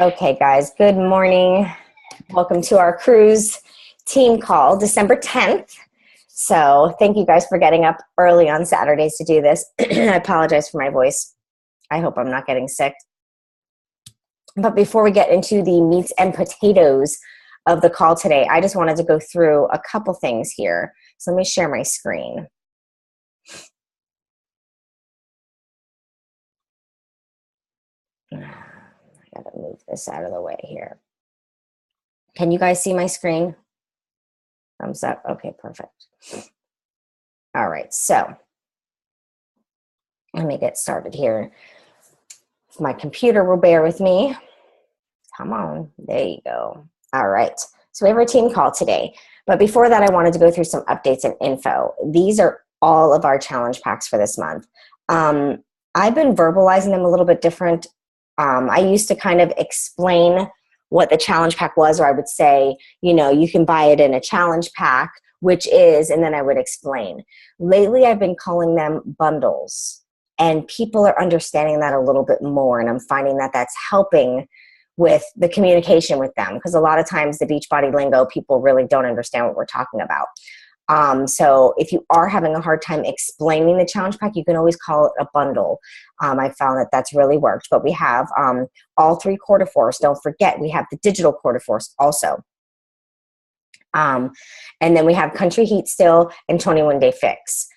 Okay, guys, good morning. Welcome to our cruise team call, December 10th. So thank you guys for getting up early on Saturdays to do this. I apologize for my voice. I hope I'm not getting sick. But before we get into the meats and potatoes of the call today, I just wanted to go through a couple things here. So let me share my screen. I gotta move this out of the way here. Can you guys see my screen? Thumbs up. Okay, perfect. All right, so let me get started here. If my computer will bear with me. Come on, there you go. All right, so we have our team call today. But before that, I wanted to go through some updates and info. These are all of our challenge packs for this month. I've been verbalizing them a little bit different. I used to kind of explain what the challenge pack was, or I would say, you know, you can buy it in a challenge pack, which is, and then I would explain. Lately, I've been calling them bundles, and people are understanding that a little bit more, and I'm finding that that's helping with the communication with them, because a lot of times the Beachbody lingo, people really don't understand what we're talking about. So if you are having a hard time explaining the challenge pack, you can always call it a bundle. I found that that's really worked. But we have all 3 quarter-force. Don't forget, we have the digital quarter-force also. And then we have Country Heat still and 21-Day Fix.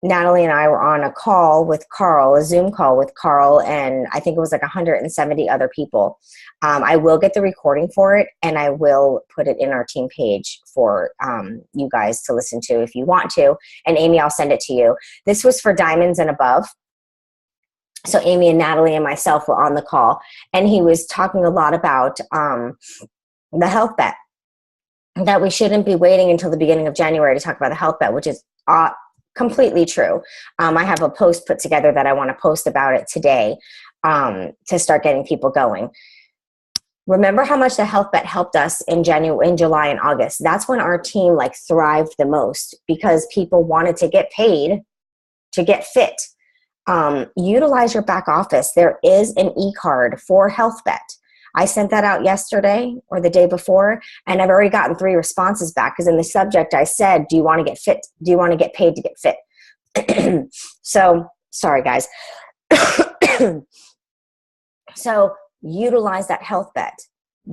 Natalie and I were on a call with Carl, a Zoom call with Carl, and I think it was like 170 other people. I will get the recording for it, and I will put it in our team page for you guys to listen to if you want to. And Amy, I'll send it to you. This was for diamonds and above. So Amy and Natalie and myself were on the call, and he was talking a lot about the health bet, that we shouldn't be waiting until the beginning of January to talk about the health bet, which is completely true. I have a post put together that I want to post about it today to start getting people going. Remember how much the health bet helped us in July and August. That's when our team thrived the most, because people wanted to get paid to get fit. Utilize your back office. There is an e-card for health bet. I sent that out yesterday or the day before, and I've already gotten 3 responses back, because in the subject I said, do you want to get fit? Do you want to get paid to get fit? So, sorry guys. So utilize that health bet.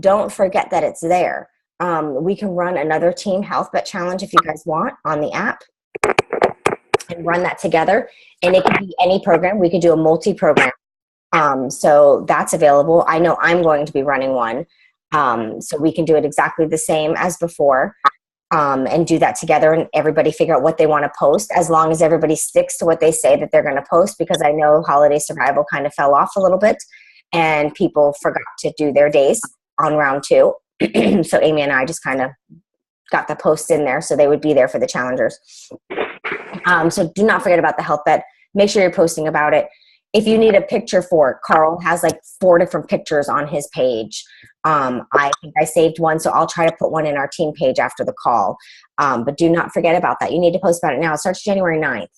Don't forget that it's there. We can run another team health bet challenge if you guys want on the app, and run that together. And it can be any program. We could do a multi-program. So that's available. I know I'm going to be running one. So we can do it exactly the same as before, and do that together, and everybody figure out what they want to post, as long as everybody sticks to what they say that they're going to post, because I know holiday survival kind of fell off a little bit and people forgot to do their days on round 2. So Amy and I just kind of got the posts in there so they would be there for the challengers. So do not forget about the health bet. Make sure you're posting about it. If you need a picture for it, Carl has 4 different pictures on his page. I think I saved one, so I'll try to put one in our team page after the call. But do not forget about that. You need to post about it now. It starts January 9th.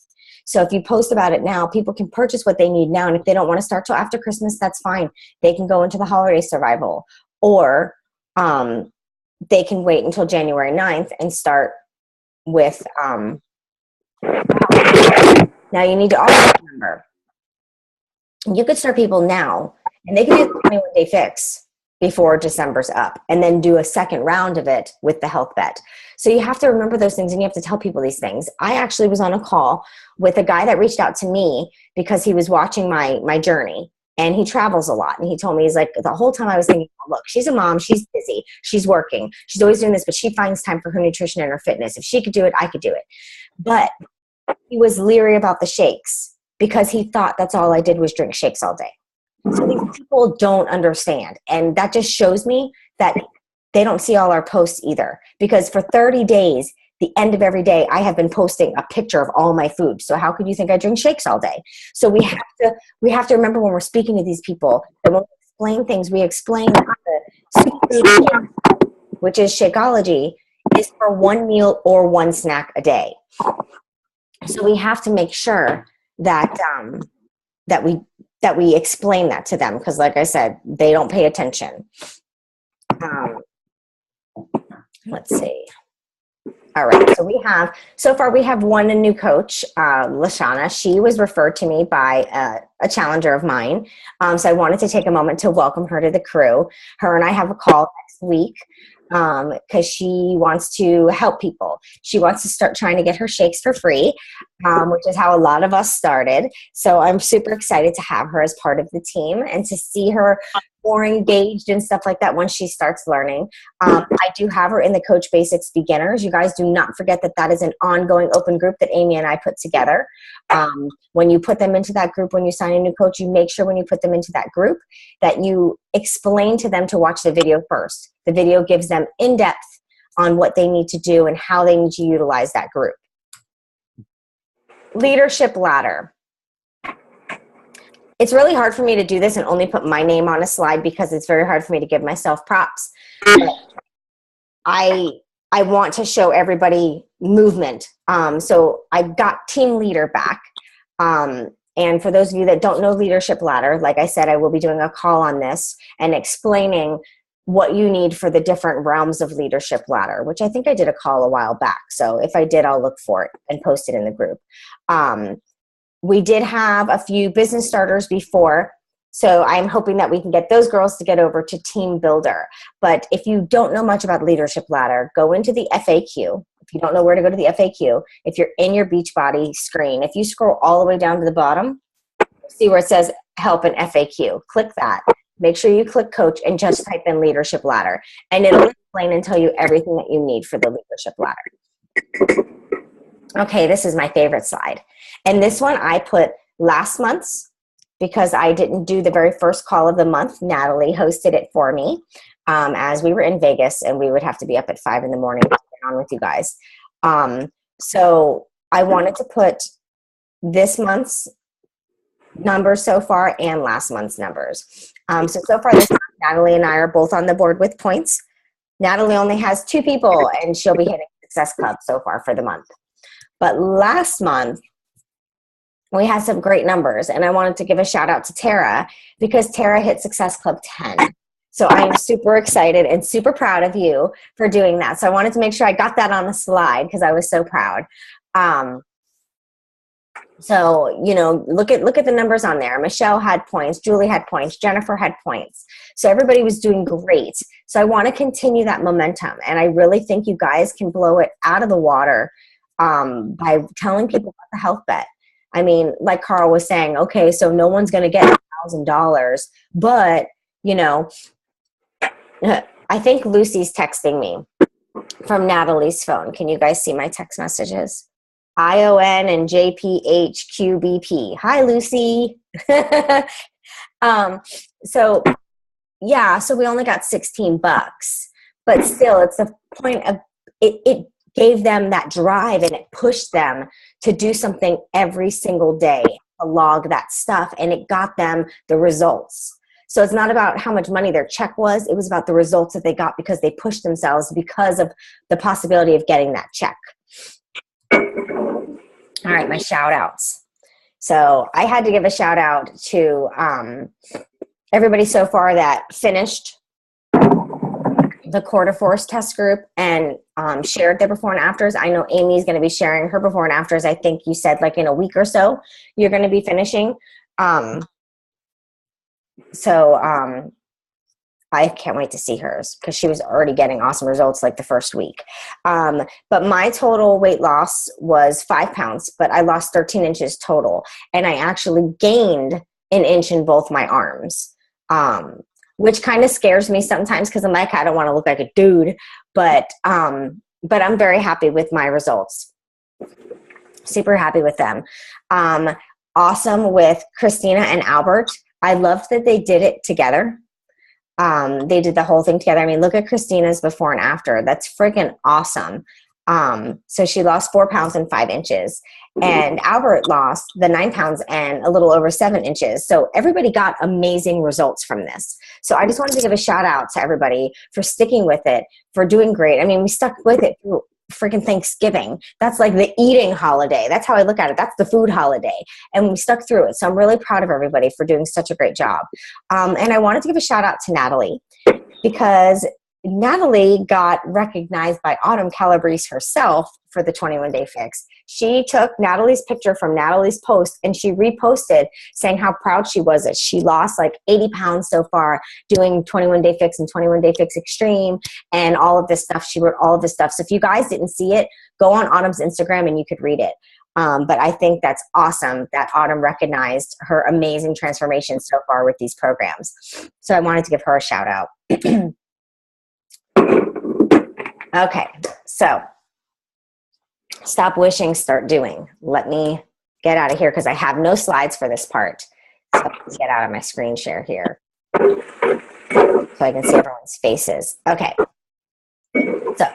So if you post about it now, people can purchase what they need now. And if they don't want to start till after Christmas, that's fine. They can go into the holiday survival. Or they can wait until January 9th and start with now you need to also remember, you could start people now, and they can do the 21-day fix before December's up, and then do a second round of it with the health bet. So you have to remember those things, and you have to tell people these things. I actually was on a call with a guy that reached out to me because he was watching my journey, and he travels a lot. And he told me, he's like, the whole time I was thinking, oh, look, she's a mom, she's busy, she's working, she's always doing this, but she finds time for her nutrition and her fitness. If she could do it, I could do it. But he was leery about the shakes, because he thought that's all I did was drink shakes all day. So these people don't understand. And that just shows me that they don't see all our posts either. Because for 30 days, the end of every day, I have been posting a picture of all my food. So how could you think I drink shakes all day? So we have to remember when we're speaking to these people, that when we explain things, we explain that the which is Shakeology, is for one meal or one snack a day. So we have to make sure that that we explain that to them, because like I said, they don't pay attention. Let's see. All right, so far we have one new coach, Lashana. She was referred to me by a challenger of mine. So I wanted to take a moment to welcome her to the crew. Her and I have a call next week because she wants to help people. She wants to start trying to get her shakes for free, which is how a lot of us started. So I'm super excited to have her as part of the team and to see her more engaged and stuff like that once she starts learning. I do have her in the Coach Basics Beginners. You guys do not forget that that is an ongoing open group that Amy and I put together. When you put them into that group, when you sign a new coach, you make sure when you put them into that group that you explain to them to watch the video first. The video gives them in-depth on what they need to do and how they need to utilize that group. Leadership ladder. It's really hard for me to do this and only put my name on a slide because it's very hard for me to give myself props. But I want to show everybody movement. So I got team leader back. And for those of you that don't know leadership ladder, like I said, I will be doing a call on this and explaining what you need for the different realms of leadership ladder, which I think I did a call a while back. So if I did, I'll look for it and post it in the group. We did have a few business starters before, so I'm hoping that we can get those girls to get over to Team Builder. But if you don't know much about Leadership Ladder, go into the FAQ. If you don't know where to go to the FAQ, if you're in your Beachbody screen, if you scroll all the way down to the bottom, see where it says Help and FAQ. Click that. Make sure you click Coach and just type in Leadership Ladder. And it'll explain and tell you everything that you need for the Leadership Ladder. Okay, this is my favorite slide. And this one I put last month's because I didn't do the very first call of the month. Natalie hosted it for me as we were in Vegas and we would have to be up at 5 in the morning to get on with you guys. So I wanted to put this month's numbers so far and last month's numbers. So far this month, Natalie and I are both on the board with points. Natalie only has 2 people and she'll be hitting Success Club so far for the month. But last month, we had some great numbers, and I wanted to give a shout out to Tara because Tara hit Success Club 10. So I am super excited and super proud of you for doing that. So I wanted to make sure I got that on the slide because I was so proud. So, you know, look at the numbers on there. Michelle had points, Julie had points, Jennifer had points. So everybody was doing great. So I want to continue that momentum, and I really think you guys can blow it out of the water by telling people about the health bet. I mean, like Carl was saying, okay, so no one's going to get $1,000, but, you know, I think Lucy's texting me from Natalie's phone. Can you guys see my text messages? ION and JPHQBP. Hi, Lucy. So, yeah, so we only got $16, but still it's the point of it gave them that drive and it pushed them to do something every single day, to log that stuff, and it got them the results. So it's not about how much money their check was, it was about the results that they got because they pushed themselves because of the possibility of getting that check. All right, my shout outs. So I had to give a shout out to everybody so far that finished the Quarter Force test group and shared their before and afters. I know Amy's going to be sharing her before and afters. I think you said like in a week or so you're going to be finishing. So I can't wait to see hers because she was already getting awesome results like the first week. But my total weight loss was 5 pounds, but I lost 13 inches total. And I actually gained an inch in both my arms. Which kind of scares me sometimes because I'm like, I don't want to look like a dude, but I'm very happy with my results. Super happy with them. Awesome with Christina and Albert. I loved that they did it together. They did the whole thing together. I mean, look at Christina's before and after. That's freaking awesome. So she lost 4 pounds and 5 inches. And Albert lost the 9 pounds and a little over 7 inches. So everybody got amazing results from this. So I just wanted to give a shout out to everybody for sticking with it, for doing great. I mean, we stuck with it freaking Thanksgiving. That's like the eating holiday. That's how I look at it. That's the food holiday. And we stuck through it. So I'm really proud of everybody for doing such a great job. And I wanted to give a shout out to Natalie, because Natalie got recognized by Autumn Calabrese herself for the 21-Day Fix. She took Natalie's picture from Natalie's post and she reposted saying how proud she was that she lost like 80 pounds so far doing 21-Day Fix and 21-Day Fix Extreme and all of this stuff. She wrote all of this stuff. So if you guys didn't see it, go on Autumn's Instagram and you could read it. But I think that's awesome that Autumn recognized her amazing transformation so far with these programs. So I wanted to give her a shout out. Okay, so stop wishing, start doing. Let me get out of here because I have no slides for this part. So let's get out of my screen share here so I can see everyone's faces. Okay, so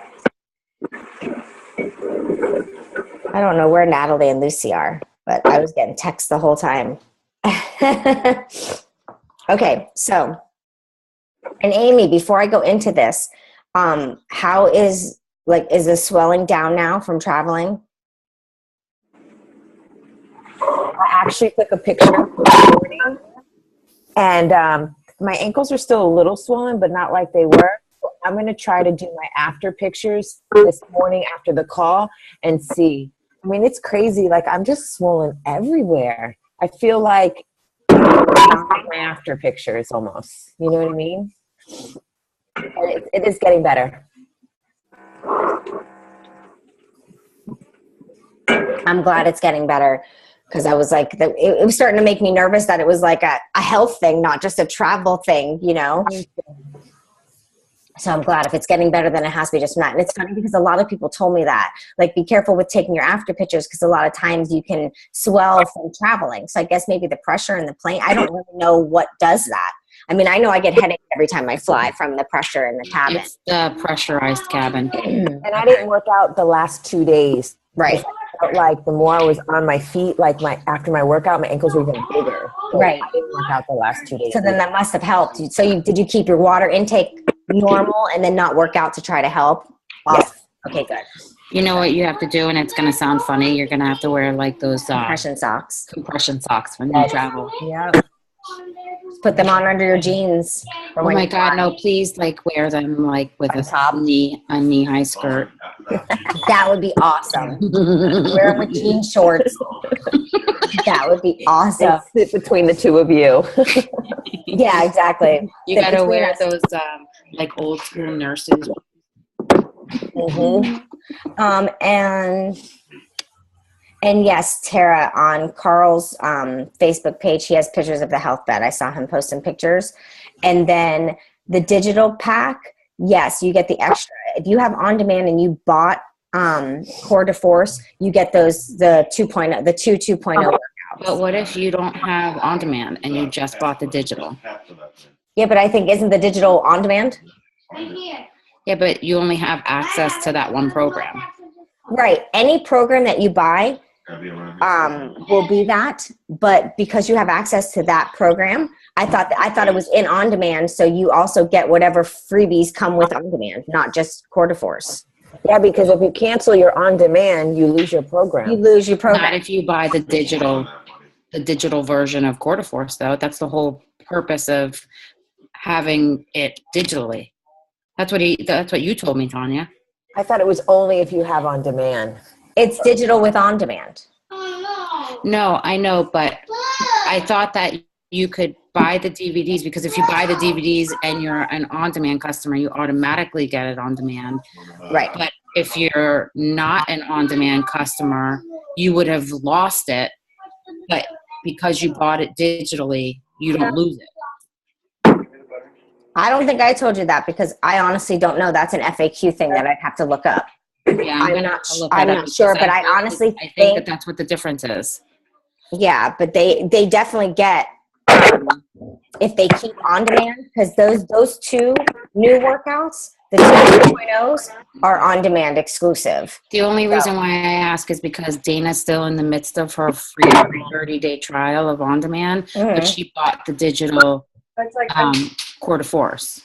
I don't know where Natalie and Lucy are, but I was getting texts the whole time. Okay, so, and Amy, before I go into this, how is the swelling down now from traveling? I actually took a picture this morning, and my ankles are still a little swollen, but not like they were. So I'm going to try to do my after pictures this morning after the call and see. I mean, it's crazy. Like, I'm just swollen everywhere. I feel like my after pictures almost. You know what I mean? It is getting better. I'm glad it's getting better, because I was like, it was starting to make me nervous that it was like a health thing, not just a travel thing, you know? So I'm glad if it's getting better, then it has to be just not. And it's funny because a lot of people told me that, like, be careful with taking your after pictures because a lot of times you can swell from traveling. So I guess maybe the pressure in the plane, I don't really know what does that. I mean, I know I get headaches every time I fly from the pressure in the cabin. It's the pressurized cabin. And I didn't work out the last 2 days. Right. I felt like the more I was on my feet, like after my workout, my ankles were even bigger. So right. I didn't work out the last 2 days. So then that must have helped. So did you keep your water intake normal and then not work out to try to help? Yes. Okay, good. You know what you have to do, and it's going to sound funny. You're going to have to wear like those compression socks. Compression socks when you travel. Yeah. Put them on under your jeans. Oh my God, no, please like wear them like with a knee-high skirt. That would be awesome. Wear them with jean shorts. That would be awesome. Sit between the two of you. Yeah, exactly. You got to wear those like old school nurses. Mm-hmm. And yes, Tara, on Carl's Facebook page, he has pictures of the health bed. I saw him post some pictures. And then the digital pack, yes, you get the extra. If you have on demand and you bought Core de Force, you get the 2.0 workouts. But what if you don't have on demand and you just bought the digital? Yeah, but I think, isn't the digital on demand? Yeah, but you only have access to that one program. Right. Any program that you buy will be that, but because you have access to that program, I thought it was in on demand, so you also get whatever freebies come with on demand, not just Core de Force. Yeah, because if you cancel your on demand, you lose your program. You lose your program. Not if you buy the digital version of Core de Force, though. That's the whole purpose of having it digitally. That's what you told me, Tanya. I thought it was only if you have on demand. It's digital with on demand. No, I know, but I thought that you could buy the DVDs, because if you buy the DVDs and you're an on-demand customer, you automatically get it on demand. Right. But if you're not an on-demand customer, you would have lost it. But because you bought it digitally, you don't lose it. I don't think I told you that because I honestly don't know. That's an FAQ thing that I'd have to look up. Yeah, I'm not sure, but I honestly think that that's what the difference is. Yeah, but they definitely get if they keep on demand, because those two new workouts, the 2.0s, are on demand exclusive. The only reason why I ask is because Dana's still in the midst of her free 30-day trial of on demand, but she bought the digital Core de Force.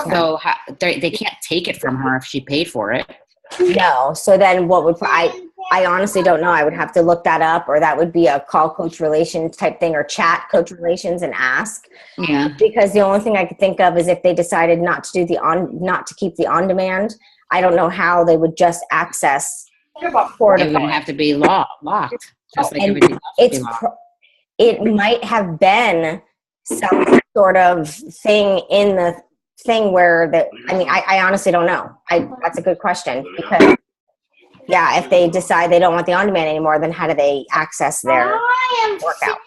So they can't take it from her if she paid for it. No. So then what would I honestly don't know. I would have to look that up, or that would be a call coach relations type thing, or chat coach relations and ask. Yeah. Because the only thing I could think of is if they decided not to do not to keep the on demand. I don't know how they would just access It would have to be locked, just like everything else would be locked. It might have been some sort of thing in the thing where I honestly don't know. That's a good question, because yeah, if they decide they don't want the on demand anymore, then how do they access their workout?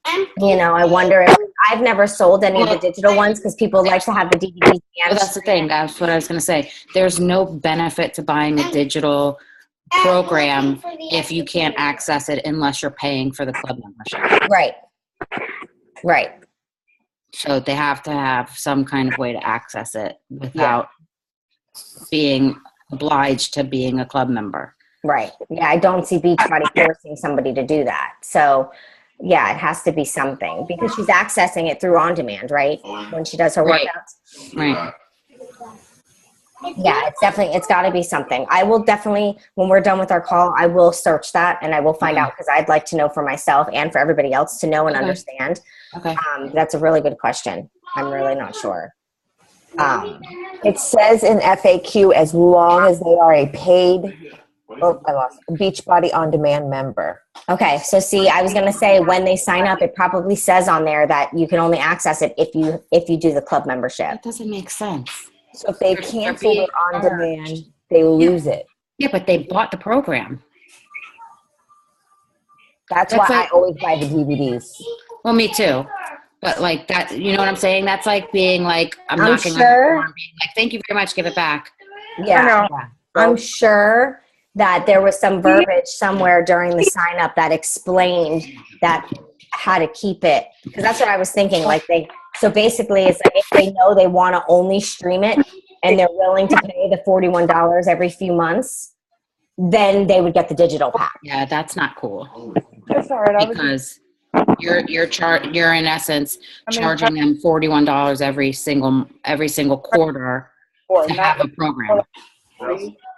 I wonder if I've never sold any of the digital ones because people like to have the DVDs. Well, that's the thing. That's what I was going to say. There's no benefit to buying a digital program if you can't access it unless you're paying for the club membership. Right. So they have to have some kind of way to access it without being obliged to being a club member. Right. Yeah, I don't see Beachbody forcing somebody to do that. So yeah, it has to be something, because she's accessing it through on demand, right? When she does her workouts. Right. Yeah, it's got to be something. I will definitely, when we're done with our call, I will search that and I will find out, because I'd like to know for myself and for everybody else to know and understand. Okay. That's a really good question. I'm really not sure. It says in FAQ, as long as they are a paid Beachbody On Demand member. Okay, so see, I was going to say when they sign up, it probably says on there that you can only access it if you do the club membership. That doesn't make sense. So if they cancel their on demand, they lose it. Yeah, but they bought the program. That's why I always buy the DVDs. Well, me too. But like that, you know what I'm saying? That's like being like, I'm knocking sure. on the door and being like, thank you very much, give it back. Yeah. I'm sure that there was some verbiage somewhere during the sign up that explained that how to keep it, because that's what I was thinking. So basically it's like if they know they want to only stream it and they're willing to pay the $41 every few months, then they would get the digital pack. Yeah, that's not cool. That's all right. Because you're in essence charging them $41 every single quarter to have a program.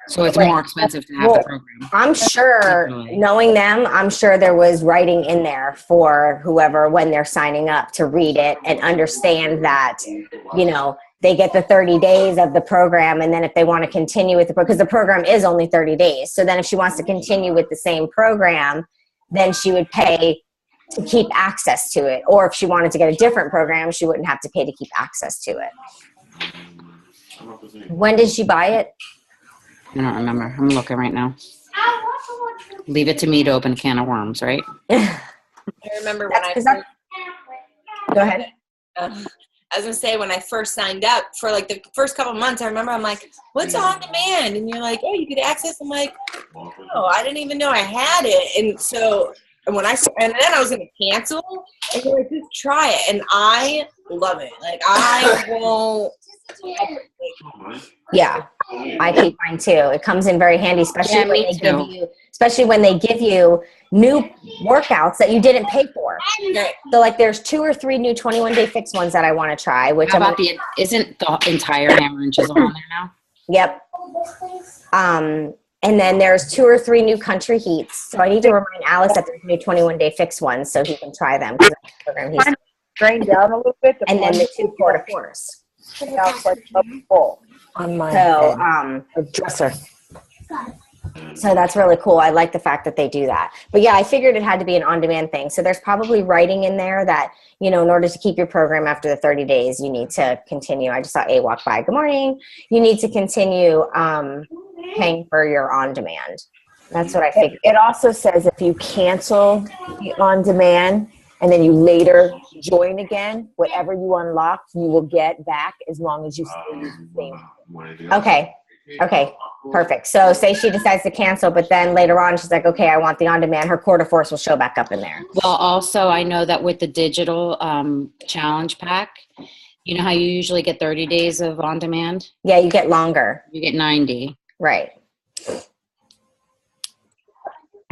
So it's more expensive to have the program. I'm sure, knowing them, I'm sure there was writing in there for whoever when they're signing up to read it and understand that, they get the 30 days of the program, and then if they want to continue with because the program is only 30 days. So then if she wants to continue with the same program, then she would pay to keep access to it. Or if she wanted to get a different program, she wouldn't have to pay to keep access to it. When did she buy it? I don't remember. I'm looking right now. Leave it to me to open a can of worms, right? I remember when Go ahead. I was going to say, when I first signed up for like the first couple of months, I remember I'm like, what's on demand? And you're like, oh, you could access. I'm like, oh, I didn't even know I had it. And so, and then I was going to cancel, and you're like, just try it. And I love it. Like, I won't. Yeah, I keep mine too. It comes in very handy, especially when they give you new workouts that you didn't pay for. So like there's 2 or 3 new 21-day fix ones that I want to try. Which isn't the entire Hammer Inches on there now? Yep. And then there's 2 or 3 new country heats. So I need to remind Alex that there's new 21-day fix ones so he can try them. Drain down a little bit. And then the 2 quarter-fours. Now it's like full on my dresser. So that's really cool. I like the fact that they do that. But yeah, I figured it had to be an on-demand thing. So there's probably writing in there that, in order to keep your program after the 30 days, you need to continue. I just saw A walk by. Good morning. You need to continue paying for your on-demand. That's what I figured. It also says if you cancel the on-demand and then you later join again, whatever you unlocked, you will get back as long as you still use the same. Okay. Perfect. So say she decides to cancel, but then later on she's like, okay, I want the on-demand. Her quarter force will show back up in there. Well, also I know that with the digital challenge pack, you know how you usually get 30 days of on-demand? Yeah, you get longer. You get 90. Right.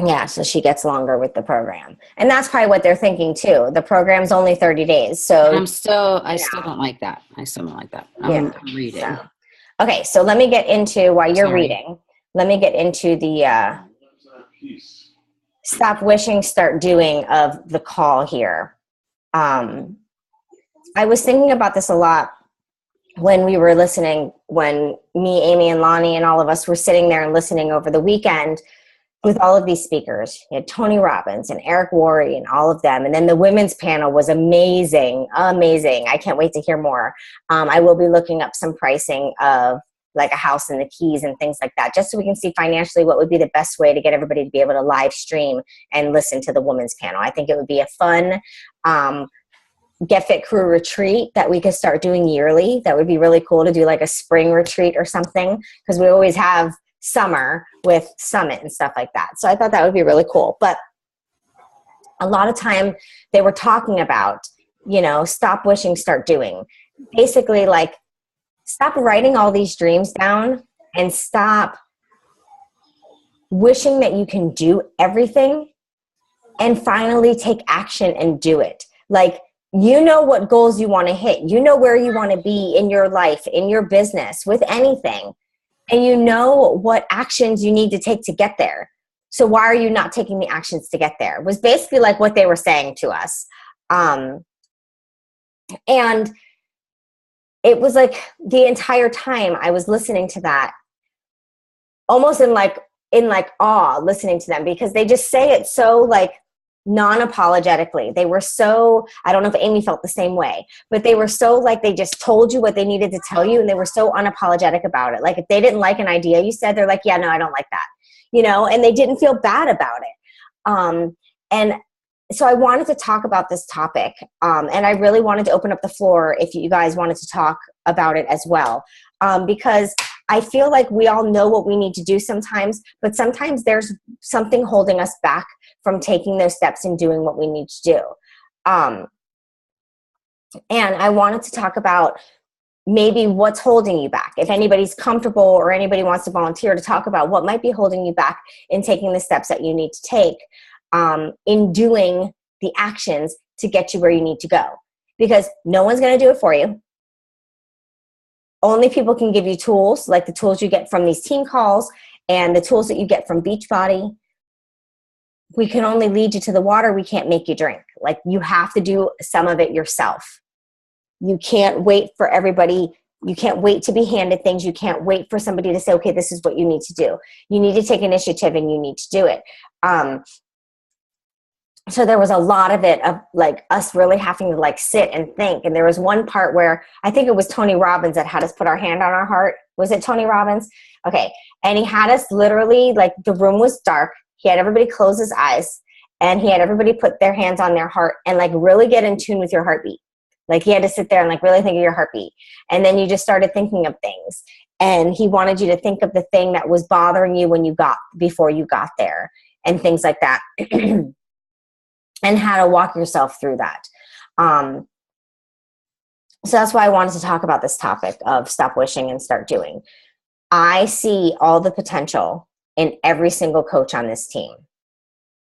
Yeah, so she gets longer with the program. And that's probably what they're thinking too. The program's only 30 days. So I still don't like that. I still don't like that. I'm reading. So. Okay, so let me get into, while you're reading, let me get into the stop wishing, start doing of the call here. I was thinking about this a lot when we were listening, when me, Amy, and Lonnie and all of us were sitting there and listening over the weekend with all of these speakers. You had Tony Robbins and Eric Worre and all of them. And then the women's panel was amazing, amazing. I can't wait to hear more. I will be looking up some pricing of like a house in the Keys and things like that, just so we can see financially what would be the best way to get everybody to be able to live stream and listen to the women's panel. I think it would be a fun GetFitCREW retreat that we could start doing yearly. That would be really cool to do, like a spring retreat or something, because we always have summer with Summit and stuff like that. So I thought that would be really cool. But a lot of time they were talking about, you know, stop wishing, start doing. Basically, like, stop writing all these dreams down and stop wishing that you can do everything, and finally take action and do it. Like, you know what goals you want to hit. You know where you want to be in your life, in your business, with anything. And you know what actions you need to take to get there. So why are you not taking the actions to get there? Was basically like what they were saying to us. And it was like the entire time I was listening to that, almost in like awe, listening to them, because they just say it so like non-apologetically. They were so, I don't know if Amy felt the same way, but they were so like, they just told you what they needed to tell you, and they were so unapologetic about it. Like, if they didn't like an idea you said, they're like, yeah, no, I don't like that, you know, and they didn't feel bad about it. And so I wanted to talk about this topic, and I really wanted to open up the floor if you guys wanted to talk about it as well, because I feel like we all know what we need to do sometimes, but sometimes there's something holding us back from taking those steps and doing what we need to do. And I wanted to talk about maybe what's holding you back. If anybody's comfortable or anybody wants to volunteer to talk about what might be holding you back in taking the steps that you need to take, in doing the actions to get you where you need to go. Because no one's going to do it for you. Only people can give you tools, like the tools you get from these team calls and the tools that you get from Beachbody. We can only lead you to the water. We can't make you drink. Like, you have to do some of it yourself. You can't wait for everybody. You can't wait to be handed things. You can't wait for somebody to say, okay, this is what you need to do. You need to take initiative and you need to do it. So there was a lot of it of like us really having to like sit and think. And there was one part where I think it was Tony Robbins that had us put our hand on our heart. Was it Tony Robbins? Okay. And he had us literally, like, the room was dark. He had everybody close his eyes, and he had everybody put their hands on their heart and like really get in tune with your heartbeat. Like, he had to sit there and like really think of your heartbeat. And then you just started thinking of things. And he wanted you to think of the thing that was bothering you before you got there, and things like that. And how to walk yourself through that. So that's why I wanted to talk about this topic of stop wishing and start doing. I see all the potential in every single coach on this team.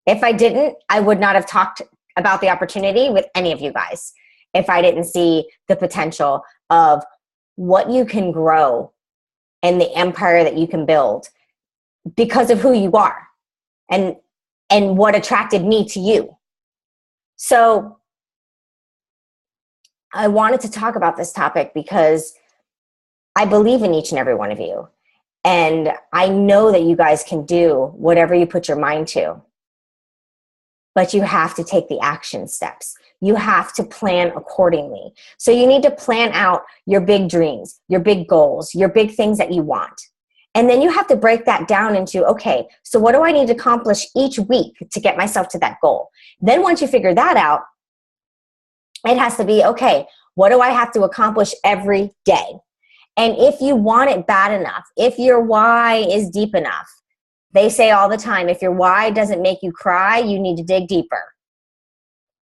If I didn't, I would not have talked about the opportunity with any of you guys if I didn't see the potential of what you can grow and the empire that you can build because of who you are and what attracted me to you. So I wanted to talk about this topic because I believe in each and every one of you. And I know that you guys can do whatever you put your mind to. But you have to take the action steps. You have to plan accordingly. So you need to plan out your big dreams, your big goals, your big things that you want. And then you have to break that down into, okay, so what do I need to accomplish each week to get myself to that goal? Then once you figure that out, it has to be, okay, what do I have to accomplish every day? And if you want it bad enough, if your why is deep enough, they say all the time, if your why doesn't make you cry, you need to dig deeper.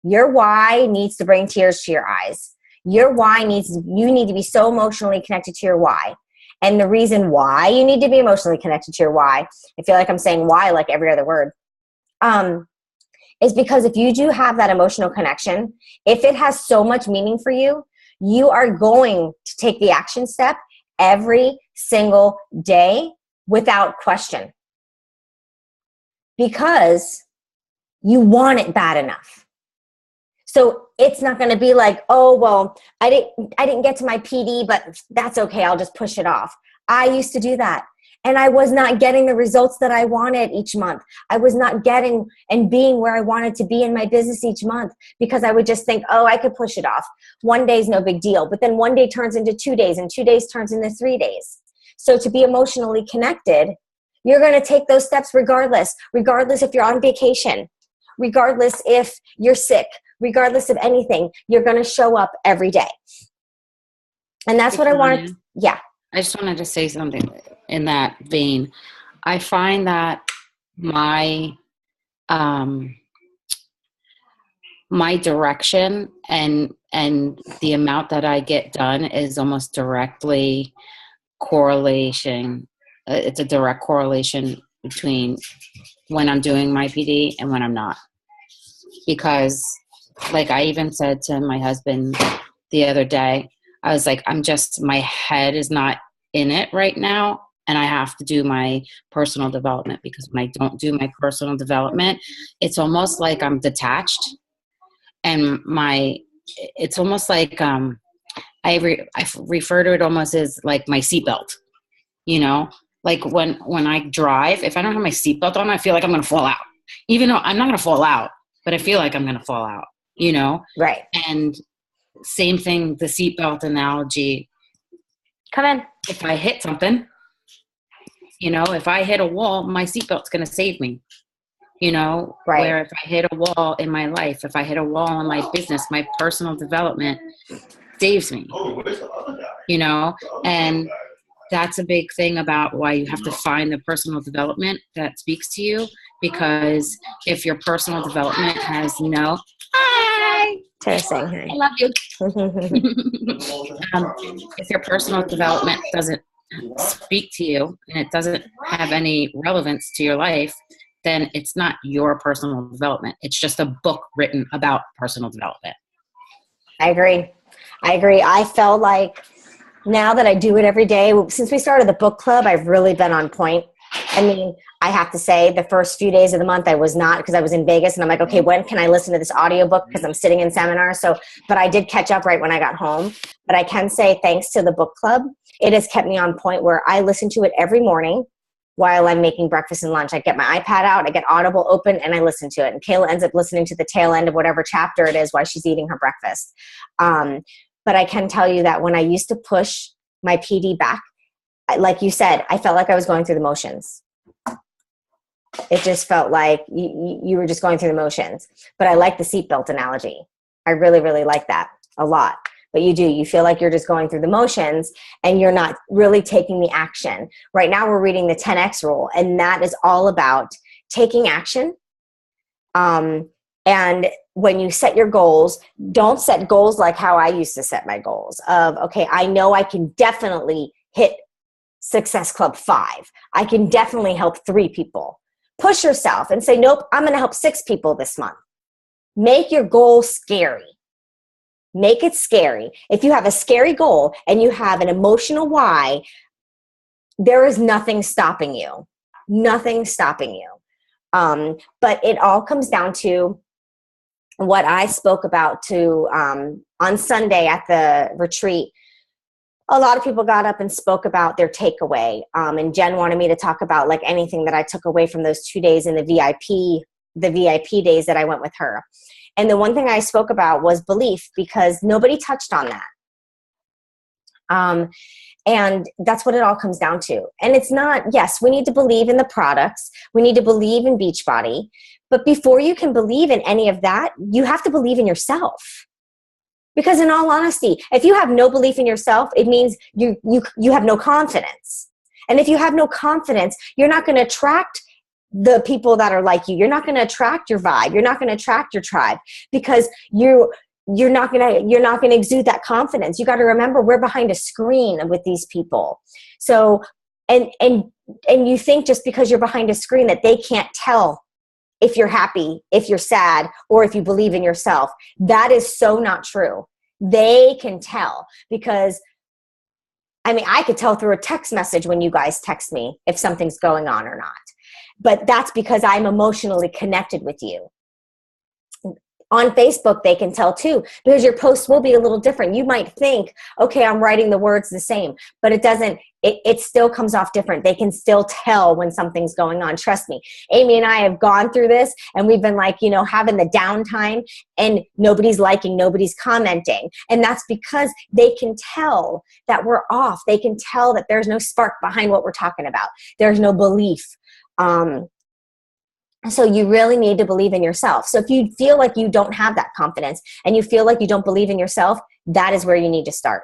Your why needs to bring tears to your eyes. Your why you need to be so emotionally connected to your why. And the reason why you need to be emotionally connected to your why, I feel like I'm saying why like every other word, is because if you do have that emotional connection, if it has so much meaning for you, you are going to take the action step every single day without question, because you want it bad enough. So it's not going to be like, oh, well, I didn't get to my PD, but that's okay. I'll just push it off. I used to do that. And I was not getting the results that I wanted each month. I was not getting and being where I wanted to be in my business each month, because I would just think, oh, I could push it off. One day's no big deal. But then one day turns into 2 days, and 2 days turns into 3 days. So to be emotionally connected, you're going to take those steps regardless if you're on vacation, regardless if you're sick, regardless of anything. You're going to show up every day. And that's what I wanted. Yeah. I just wanted to say something in that vein. I find that my my direction and the amount that I get done is almost directly correlation. It's a direct correlation between when I'm doing my PD and when I'm not. Because, like I even said to my husband the other day, I was like, my head is not in it right now, and I have to do my personal development, because when I don't do my personal development, it's almost like I'm detached, and it's almost like I refer to it almost as like my seatbelt, you know, like when I drive, if I don't have my seatbelt on, I feel like I'm going to fall out, even though I'm not going to fall out, but I feel like I'm going to fall out, you know? Right. And same thing, the seatbelt analogy. Come in. If I hit something, you know, if I hit a wall, my seatbelt's going to save me, you know, right. Where if I hit a wall in my life, if I hit a wall in my business, my personal development saves me, you know, and that's a big thing about why you have to find the personal development that speaks to you, because if your personal development has hi, Tara saying hi. I love you. If your personal development doesn't speak to you and it doesn't have any relevance to your life, then it's not your personal development. It's just a book written about personal development. I agree. I felt like now that I do it every day, since we started the book club, I've really been on point. I mean, I have to say the first few days of the month I was not, because I was in Vegas, and I'm like, okay, when can I listen to this audiobook, because I'm sitting in seminars. So, but I did catch up right when I got home. But I can say thanks to the book club, it has kept me on point where I listen to it every morning while I'm making breakfast and lunch. I get my iPad out, I get Audible open, and I listen to it. And Kayla ends up listening to the tail end of whatever chapter it is while she's eating her breakfast. But I can tell you that when I used to push my PD back, like you said, I felt like I was going through the motions. It just felt like you were just going through the motions. But I like the seatbelt analogy. I really, really like that a lot. But you feel like you're just going through the motions and you're not really taking the action. Right now we're reading the 10X rule, and that is all about taking action. And when you set your goals, don't set goals like how I used to set my goals of, okay, I know I can definitely hit Success Club 5. I can definitely help 3 people. Push yourself and say, nope, I'm going to help 6 people this month. Make your goal scary. Make it scary. If you have a scary goal and you have an emotional why, there is nothing stopping you. Nothing stopping you. But it all comes down to what I spoke about on Sunday at the retreat. A lot of people got up and spoke about their takeaway. And Jen wanted me to talk about like anything that I took away from those 2 days in the VIP days that I went with her. And the one thing I spoke about was belief, because nobody touched on that. And that's what it all comes down to. And it's not, yes, we need to believe in the products. We need to believe in Beachbody. But before you can believe in any of that, you have to believe in yourself. Because in all honesty, if you have no belief in yourself, it means you have no confidence. And if you have no confidence, you're not going to attract the people that are like you. You're not going to attract your vibe. You're not going to attract your tribe, because you're not going to exude that confidence. You got to remember, we're behind a screen with these people. So, and you think just because you're behind a screen that they can't tell if you're happy, if you're sad, or if you believe in yourself. That is so not true. They can tell because, I mean, I could tell through a text message when you guys text me if something's going on or not. But that's because I'm emotionally connected with you. On Facebook, they can tell too, because your posts will be a little different. You might think, okay, I'm writing the words the same, but it doesn't, it still comes off different. They can still tell when something's going on. Trust me. Amy and I have gone through this, and we've been like, you know, having the downtime, and nobody's liking, nobody's commenting. And that's because they can tell that we're off. They can tell that there's no spark behind what we're talking about. There's no belief. So you really need to believe in yourself. So if you feel like you don't have that confidence and you feel like you don't believe in yourself, that is where you need to start.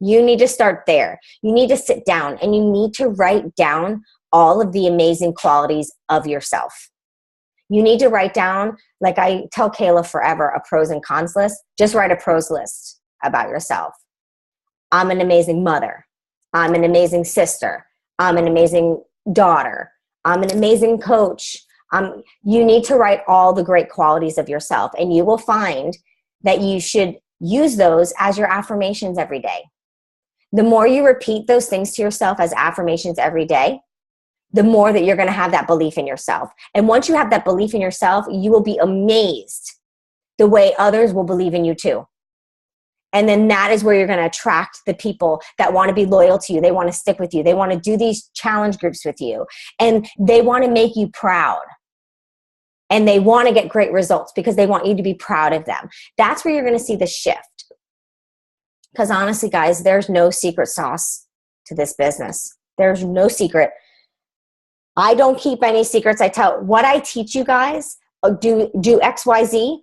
You need to start there. You need to sit down and you need to write down all of the amazing qualities of yourself. You need to write down, like I tell Kayla forever, a pros and cons list. Just write a pros list about yourself. I'm an amazing mother. I'm an amazing sister. I'm an amazing daughter. I'm an amazing coach. You need to write all the great qualities of yourself, and you will find that you should use those as your affirmations every day. The more you repeat those things to yourself as affirmations every day, the more that you're going to have that belief in yourself. And once you have that belief in yourself, you will be amazed the way others will believe in you too. And then that is where you're going to attract the people that want to be loyal to you. They want to stick with you. They want to do these challenge groups with you. And they want to make you proud. And they want to get great results because they want you to be proud of them. That's where you're going to see the shift. Because honestly, guys, there's no secret sauce to this business. There's no secret. I don't keep any secrets. I tell what I teach you guys, do XYZ.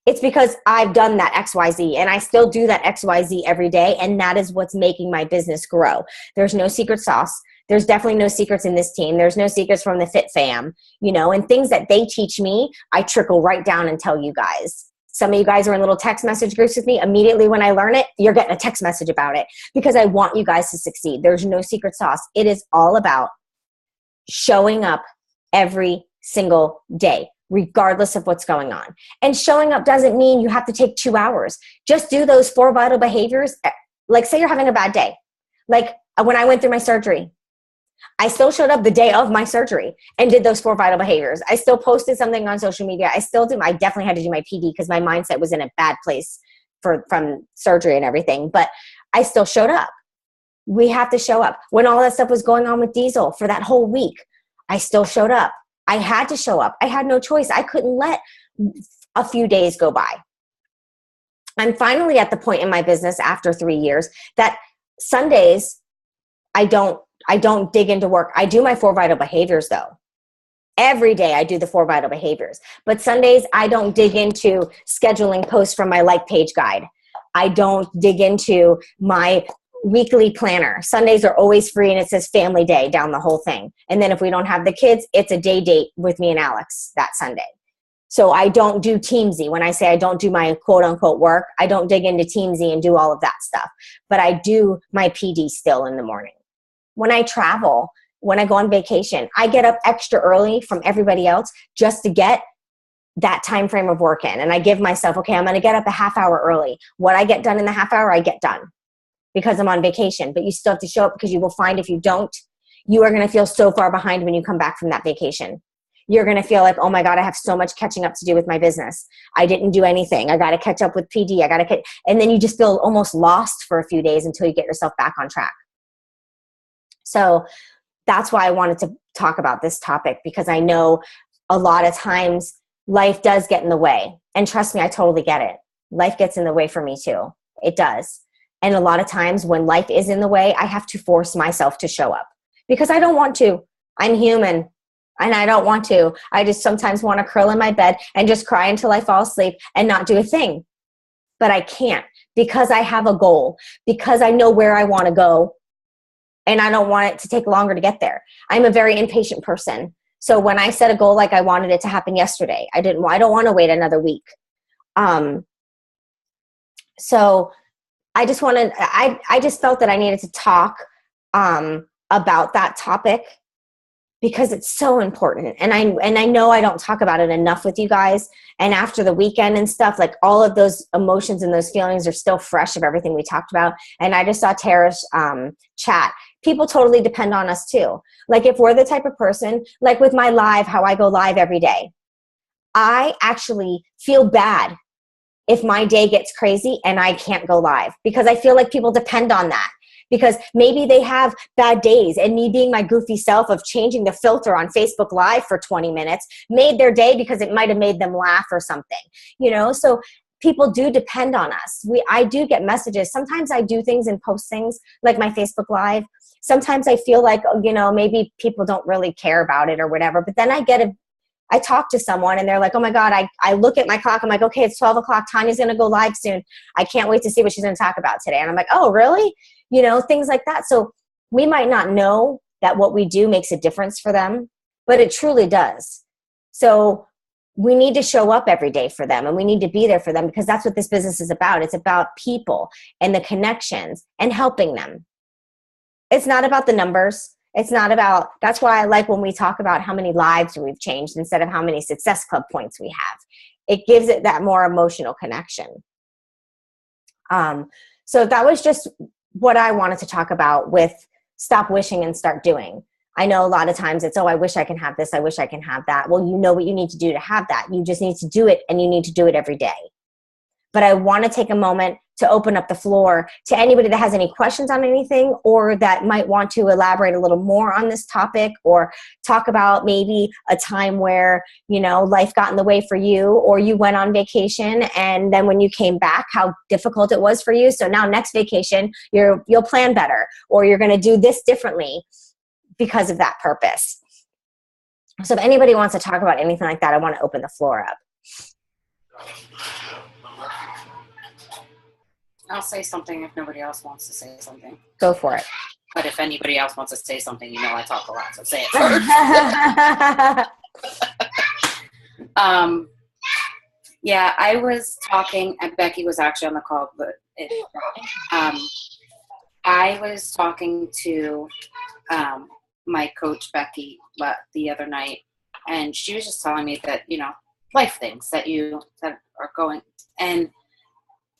It's because I've done that XYZ and I still do that XYZ every day. And that is what's making my business grow. There's no secret sauce. There's definitely no secrets in this team. There's no secrets from the Fit Fam, you know, and things that they teach me, I trickle right down and tell you guys. Some of you guys are in little text message groups with me. Immediately when I learn it, you're getting a text message about it because I want you guys to succeed. There's no secret sauce. It is all about showing up every single day, regardless of what's going on. And showing up doesn't mean you have to take 2 hours. Just do those 4 vital behaviors. Like say you're having a bad day. Like when I went through my surgery, I still showed up the day of my surgery and did those 4 vital behaviors. I still posted something on social media. I definitely had to do my PD because my mindset was in a bad place from surgery and everything, but I still showed up. We have to show up. When all that stuff was going on with Diesel for that whole week, I still showed up. I had to show up. I had no choice. I couldn't let a few days go by. I'm finally at the point in my business after 3 years that Sundays, I don't dig into work. I do my 4 vital behaviors though. Every day I do the 4 vital behaviors. But Sundays, I don't dig into scheduling posts from my like page guide. I don't dig into my weekly planner. Sundays are always free and it says family day down the whole thing. And then if we don't have the kids, it's a day date with me and Alex that Sunday. So I don't do Teamsy. When I say I don't do my quote unquote work, I don't dig into Teamsy and do all of that stuff. But I do my PD still in the morning. When I travel, when I go on vacation, I get up extra early from everybody else just to get that time frame of work in. And I give myself, okay, I'm going to get up a half hour early. What I get done in the half hour, I get done because I'm on vacation. But you still have to show up because you will find if you don't, you are going to feel so far behind when you come back from that vacation. You're going to feel like, oh my God, I have so much catching up to do with my business. I didn't do anything. I got to catch up with PD. And then you just feel almost lost for a few days until you get yourself back on track. So that's why I wanted to talk about this topic, because I know a lot of times life does get in the way. And trust me, I totally get it. Life gets in the way for me too. It does. And a lot of times when life is in the way, I have to force myself to show up because I don't want to. I'm human and I don't want to. I just sometimes want to curl in my bed and just cry until I fall asleep and not do a thing. But I can't because I have a goal, because I know where I want to go. And I don't want it to take longer to get there. I'm a very impatient person. So when I set a goal, like I wanted it to happen yesterday, I don't want to wait another week. So I just felt that I needed to talk about that topic because it's so important. And I know I don't talk about it enough with you guys. And after the weekend and stuff, like all of those emotions and those feelings are still fresh of everything we talked about. And I just saw Tara's chat. People totally depend on us too. Like if we're the type of person, like with my live, how I go live every day, I actually feel bad if my day gets crazy and I can't go live, because I feel like people depend on that. Because maybe they have bad days, and me being my goofy self of changing the filter on Facebook Live for 20 minutes made their day because it might have made them laugh or something, you know? So people do depend on us. I do get messages. Sometimes I do things and post things like my Facebook Live. Sometimes I feel like, you know, maybe people don't really care about it or whatever. But then I talk to someone and they're like, oh my God, I look at my clock. I'm like, okay, it's 12 o'clock. Tanya's going to go live soon. I can't wait to see what she's going to talk about today. And I'm like, oh, really? You know, things like that. So we might not know that what we do makes a difference for them, but it truly does. So we need to show up every day for them, and we need to be there for them, because that's what this business is about. It's about people and the connections and helping them. It's not about the numbers. It's not about, that's why I like when we talk about how many lives we've changed instead of how many Success Club points we have. It gives it that more emotional connection. So that was just what I wanted to talk about with stop wishing and start doing. I know a lot of times it's, oh, I wish I can have this. I wish I can have that. Well, you know what you need to do to have that. You just need to do it, and you need to do it every day. But I want to take a moment to open up the floor to anybody that has any questions on anything, or that might want to elaborate a little more on this topic, or talk about maybe a time where, you know, life got in the way for you, or you went on vacation and then when you came back, how difficult it was for you. So now next vacation, you'll plan better, or you're going to do this differently because of that purpose. So if anybody wants to talk about anything like that, I want to open the floor up. I'll say something if nobody else wants to say something. Go for it. But if anybody else wants to say something, you know I talk a lot, so say it first. Yeah, I was talking, and Becky was actually on the call, but I was talking to my coach, Becky, the other night, and she was just telling me that, you know, life things that are going, and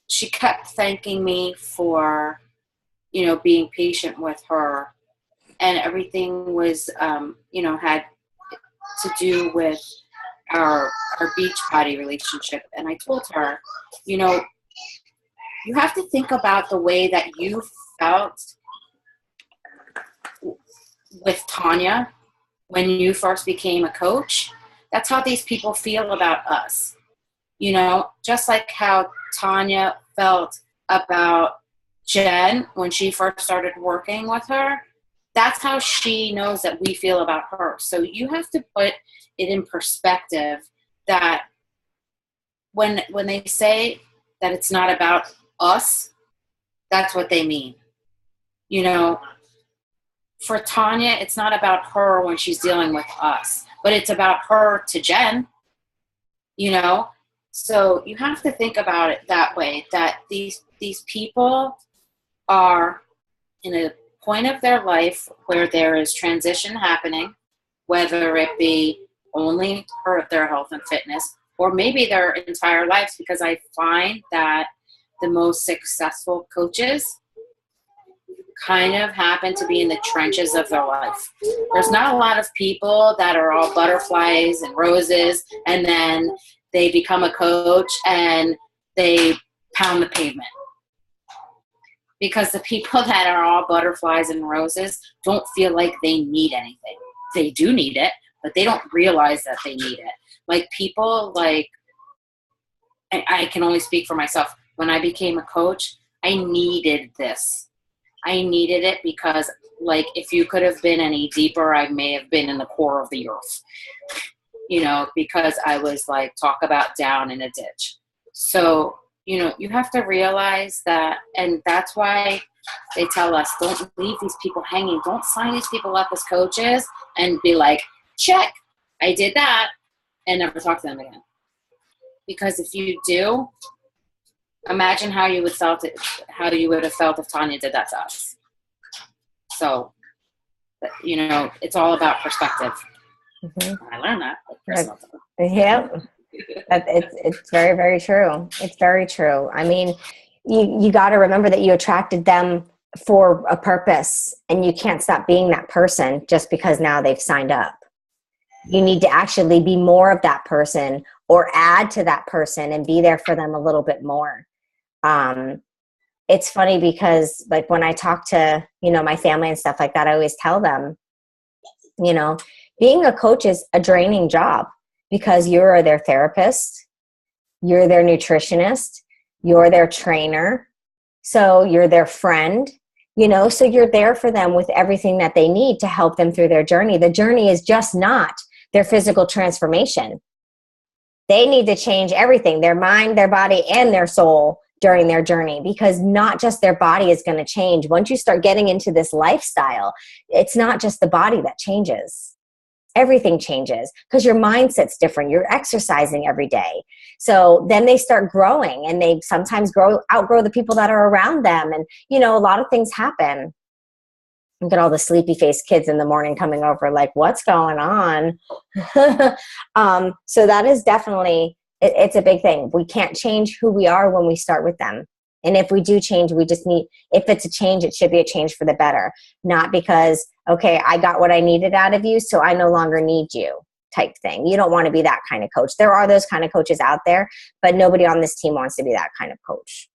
she kept thanking me for, you know, being patient with her, and everything was, you know, had to do with our beach body relationship. And I told her, you know, you have to think about the way that you felt with Tanya when you first became a coach. That's how these people feel about us. You know, just like how Tanya felt about Jen when she first started working with her, that's how she knows that we feel about her. So you have to put it in perspective that when they say that it's not about us, that's what they mean. You know, for Tanya, it's not about her when she's dealing with us, but it's about her to Jen, you know? So you have to think about it that way, that these people are in a point of their life where there is transition happening, whether it be only for their health and fitness, or maybe their entire lives, because I find that the most successful coaches kind of happen to be in the trenches of their life. There's not a lot of people that are all butterflies and roses, and then they become a coach and they pound the pavement. Because the people that are all butterflies and roses don't feel like they need anything. They do need it, but they don't realize that they need it. Like people like, I can only speak for myself. When I became a coach, I needed this. I needed it because, like, if you could have been any deeper, I may have been in the core of the earth. You know, because I was like, talk about down in a ditch. So, you know, you have to realize that, and that's why they tell us, don't leave these people hanging. Don't sign these people up as coaches and be like, check, I did that, and never talk to them again. Because if you do, imagine how you would have felt if Tanya did that to us. So you know, it's all about perspective. Mm-hmm. I learned that. Yeah, it's very, very true. It's very true. I mean, you got to remember that you attracted them for a purpose, and you can't stop being that person just because now they've signed up. You need to actually be more of that person or add to that person and be there for them a little bit more. It's funny because like when I talk to, you know, my family and stuff like that, I always tell them, you know, being a coach is a draining job because you're their therapist, you're their nutritionist, you're their trainer, so you're their friend, you know, so you're there for them with everything that they need to help them through their journey. The journey is just not their physical transformation. They need to change everything, their mind, their body, and their soul during their journey, because not just their body is going to change. Once you start getting into this lifestyle, it's not just the body that changes. Everything changes because your mindset's different. You're exercising every day. So then they start growing, and they sometimes outgrow the people that are around them. And, you know, a lot of things happen. Look at all the sleepy faced kids in the morning coming over like, what's going on? So that is definitely, it's a big thing. We can't change who we are when we start with them. And if we do change, we just need, if it's a change, it should be a change for the better. Not because, okay, I got what I needed out of you, so I no longer need you type thing. You don't want to be that kind of coach. There are those kind of coaches out there, but nobody on this team wants to be that kind of coach.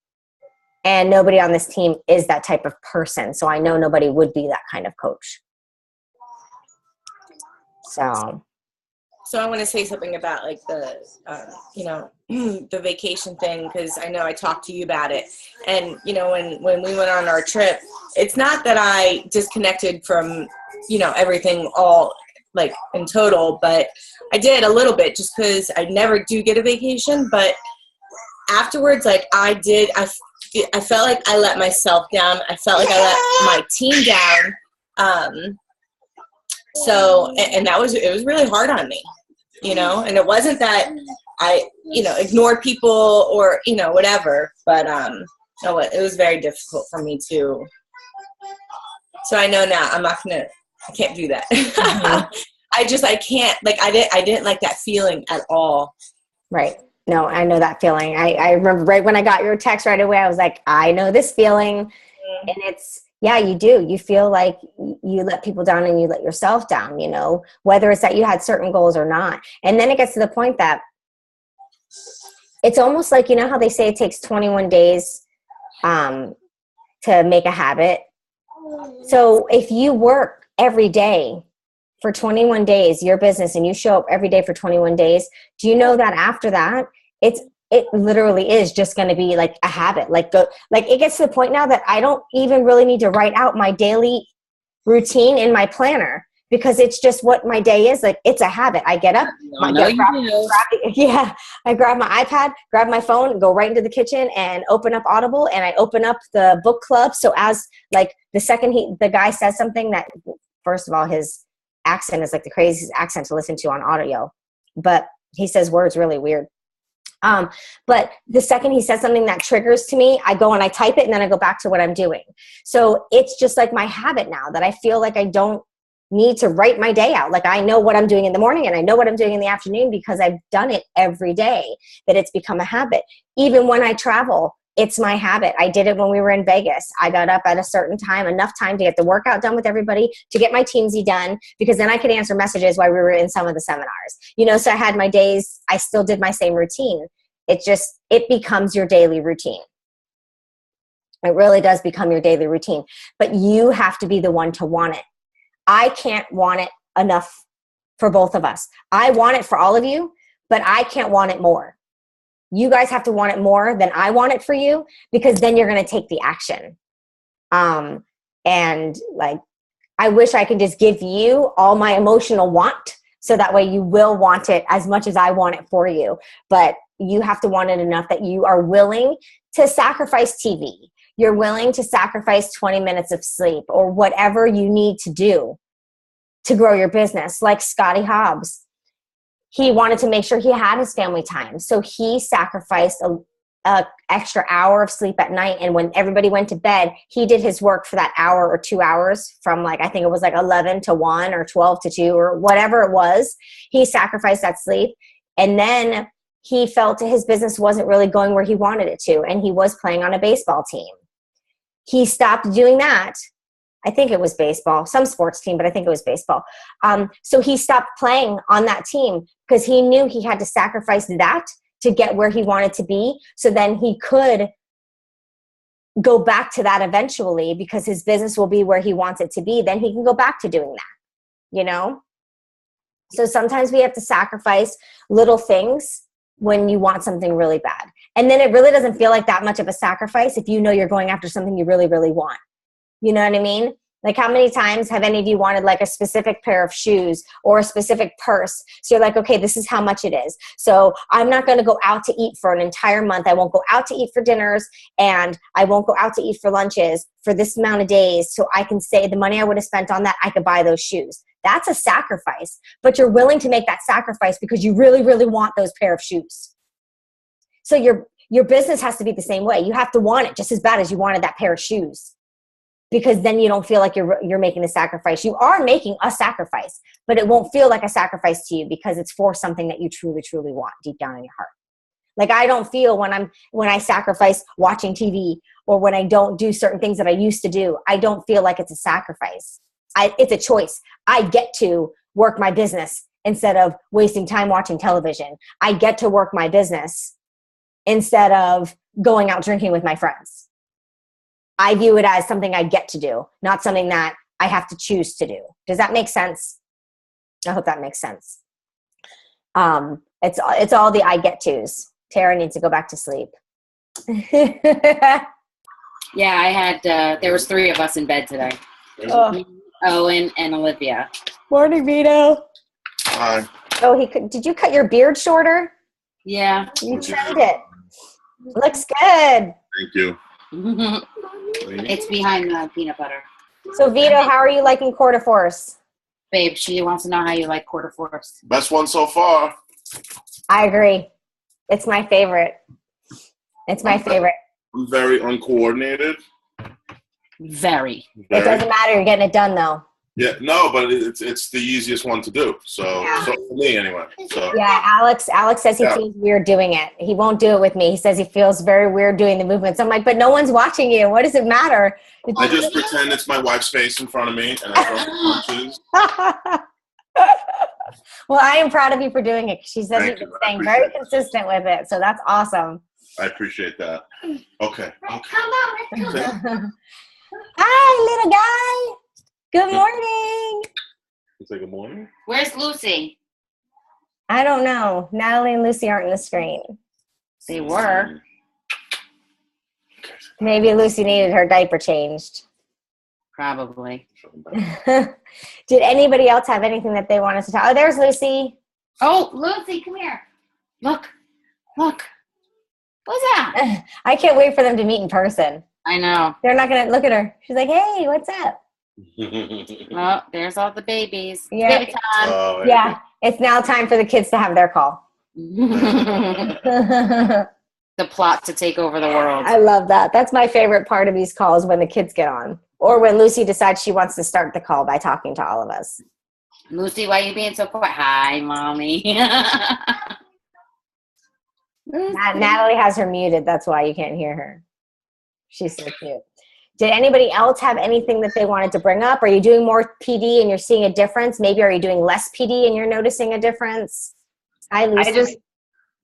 And nobody on this team is that type of person. So I know nobody would be that kind of coach. So I want to say something about like the, you know, the vacation thing, because I know I talked to you about it. And, you know, when we went on our trip, it's not that I disconnected from, you know, everything all like in total, but I did a little bit just because I never do get a vacation. But afterwards, like I felt like I let myself down. I felt like I let my team down. So, and it was really hard on me, you know, and it wasn't that I, you know, ignored people or, you know, whatever, but, no, it was very difficult for me to, so I know now I can't do that. Mm-hmm. I can't, like, I didn't like that feeling at all. Right. No, I know that feeling. I remember right when I got your text right away, I was like, I know this feeling. Mm-hmm. And it's, yeah, you do. You feel like you let people down and you let yourself down, you know, whether it's that you had certain goals or not. And then it gets to the point that it's almost like, you know how they say it takes 21 days to make a habit. So if you work every day for 21 days, your business, and you show up every day for 21 days, do you know that after that, it literally is just going to be like a habit. Like it gets to the point now that I don't even really need to write out my daily routine in my planner, because it's just what my day is. Like, it's a habit. I get up, I grab my iPad, grab my phone, and go right into the kitchen and open up Audible, and I open up the book club. So as like the second the guy says something that, first of all, his accent is like the craziest accent to listen to on audio, but he says words really weird. But the second he says something that triggers to me, I go and I type it, and then I go back to what I'm doing. So it's just like my habit now that I feel like I don't need to write my day out. Like, I know what I'm doing in the morning and I know what I'm doing in the afternoon because I've done it every day, that it's become a habit. Even when I travel, it's my habit. I did it when we were in Vegas. I got up at a certain time, enough time to get the workout done with everybody, to get my teamsy done, because then I could answer messages while we were in some of the seminars. You know, so I had my days, I still did my same routine. It becomes your daily routine. It really does become your daily routine. But you have to be the one to want it. I can't want it enough for both of us. I want it for all of you, but I can't want it more. You guys have to want it more than I want it for you, because then you're going to take the action. And like, I wish I could just give you all my emotional want, so that way you will want it as much as I want it for you. But you have to want it enough that you are willing to sacrifice TV. You're willing to sacrifice 20 minutes of sleep or whatever you need to do to grow your business. Like Scotty Hobbs, he wanted to make sure he had his family time. So he sacrificed a extra hour of sleep at night. And when everybody went to bed, he did his work for that hour or 2 hours from like, I think it was like 11 to 1 or 12 to 2 or whatever it was. He sacrificed that sleep. And then he felt his business wasn't really going where he wanted it to. And he was playing on a baseball team. He stopped doing that. I think it was baseball, some sports team, but I think it was baseball. So he stopped playing on that team because he knew he had to sacrifice that to get where he wanted to be. So then he could go back to that eventually because his business will be where he wants it to be. Then he can go back to doing that, you know? So sometimes we have to sacrifice little things when you want something really bad. And then it really doesn't feel like that much of a sacrifice if you know you're going after something you really, really want. You know what I mean? Like how many times have any of you wanted like a specific pair of shoes or a specific purse? So you're like, okay, this is how much it is. So I'm not going to go out to eat for an entire month. I won't go out to eat for dinners and I won't go out to eat for lunches for this amount of days. So I can say the money I would have spent on that, I could buy those shoes. That's a sacrifice, but you're willing to make that sacrifice because you really, really want those pair of shoes. So your business has to be the same way. You have to want it just as bad as you wanted that pair of shoes. Because then you don't feel like you're making a sacrifice. You are making a sacrifice, but it won't feel like a sacrifice to you because it's for something that you truly, truly want deep down in your heart. Like I don't feel when I sacrifice watching TV or when I don't do certain things that I used to do, I don't feel like it's a sacrifice. It's a choice. I get to work my business instead of wasting time watching television. I get to work my business instead of going out drinking with my friends. I view it as something I get to do, not something that I have to choose to do. Does that make sense? I hope that makes sense. It's all the I get tos. Tara needs to go back to sleep. Yeah, I had, there was 3 of us in bed today. Oh. Owen and Olivia. Morning, Vito. Hi. Oh, did you cut your beard shorter? Yeah. You trimmed it. Looks good. Thank you. It's behind the peanut butter. So Vito, how are you liking quarter force? Babe, she wants to know how you like quarter force. Best one so far. I agree. It's my favorite. It's my favorite. I'm very uncoordinated. Very. It doesn't matter. You're getting it done though. Yeah, no, but it's the easiest one to do. So for me anyway. So yeah, Alex says he feels weird doing it. He won't do it with me. He says he feels very weird doing the movements. I'm like, but no one's watching you. What does it matter? I just pretend it's my wife's face in front of me and I throw punches. Well, I am proud of you for doing it. She says you've been staying very consistent with it. So that's awesome. I appreciate that. Okay. Hi, little guy. Good morning. Say good morning. Where's Lucy? I don't know. Natalie and Lucy aren't in the screen. They were. Maybe Lucy needed her diaper changed. Probably. Did anybody else have anything that they wanted to talk? Oh, there's Lucy. Oh, Lucy, come here. Look. What's that? I can't wait for them to meet in person. I know. They're not going to look at her. She's like, hey, what's up? Oh, there's all the babies. Yeah. Baby time. Yeah. It's now time for the kids to have their call. The plot to take over the world. I love that. That's my favorite part of these calls when the kids get on. Or when Lucy decides she wants to start the call by talking to all of us. Lucy, why are you being so quiet? Hi, Mommy. Natalie has her muted. That's why you can't hear her. She's so cute. Did anybody else have anything that they wanted to bring up? Are you doing more PD and you're seeing a difference? Maybe are you doing less PD and you're noticing a difference? Hi, Lucy.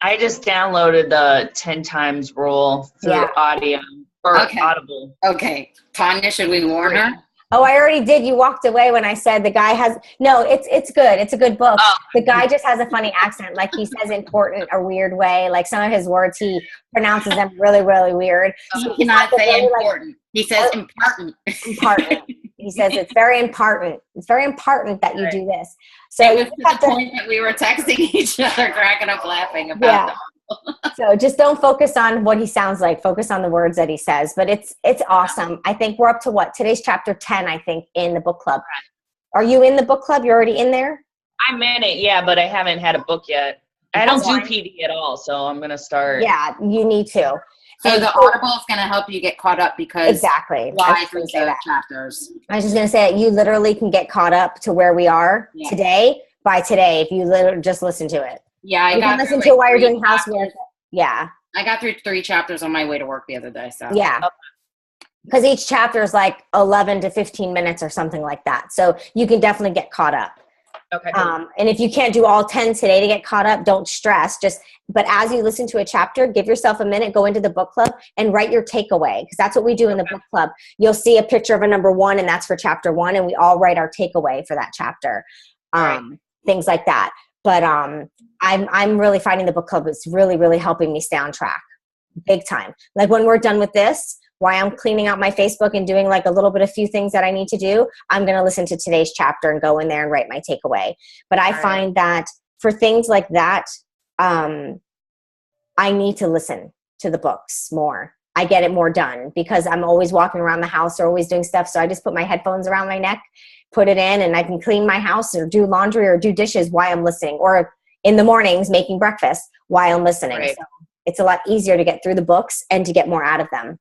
I just downloaded the 10 times rule through audio or Audible. Okay. Tanya, should we warn her? Oh, I already did. You walked away when I said the guy has – no, it's good. It's a good book. Oh. The guy just has a funny accent. Like he says important a weird way. Like some of his words, he pronounces them really, really weird. So he cannot say really important. He says important. Important. He says it's very important. It's very important that you do this. So it was to the point that we were texting each other, cracking up laughing about them. So just don't focus on what he sounds like. Focus on the words that he says. But it's awesome. I think we're up to what? Today's chapter 10, I think, in the book club. Are you in the book club? You're already in there? I'm in it, yeah, but I haven't had a book yet. I don't do PD at all, so I'm gonna start. Yeah, you need to. So the Audible is going to help you get caught up because exactly. fly through the chapters. I was just going to say, you literally can get caught up to where we are today by today if you literally just listen to it. Yeah, you can listen to it while you're doing housework. Yeah. I got through 3 chapters on my way to work the other day. So yeah. Because each chapter is like 11 to 15 minutes or something like that. So you can definitely get caught up. Okay. And if you can't do all 10 today to get caught up, don't stress. But as you listen to a chapter, give yourself a minute, go into the book club and write your takeaway. Because that's what we do in the book club. You'll see a picture of a number 1 and that's for chapter 1. And we all write our takeaway for that chapter. Things like that. But I'm really finding the book club is really, really helping me stay on track. Big time. Like when we're done with this, while I'm cleaning out my Facebook and doing like a little bit of few things that I need to do, I'm going to listen to today's chapter and go in there and write my takeaway. But I find that for things like that, I need to listen to the books more. I get it more done because I'm always walking around the house or always doing stuff. So I just put my headphones around my neck, put it in, and I can clean my house or do laundry or do dishes while I'm listening, or in the mornings making breakfast while I'm listening. Right. So it's a lot easier to get through the books and to get more out of them.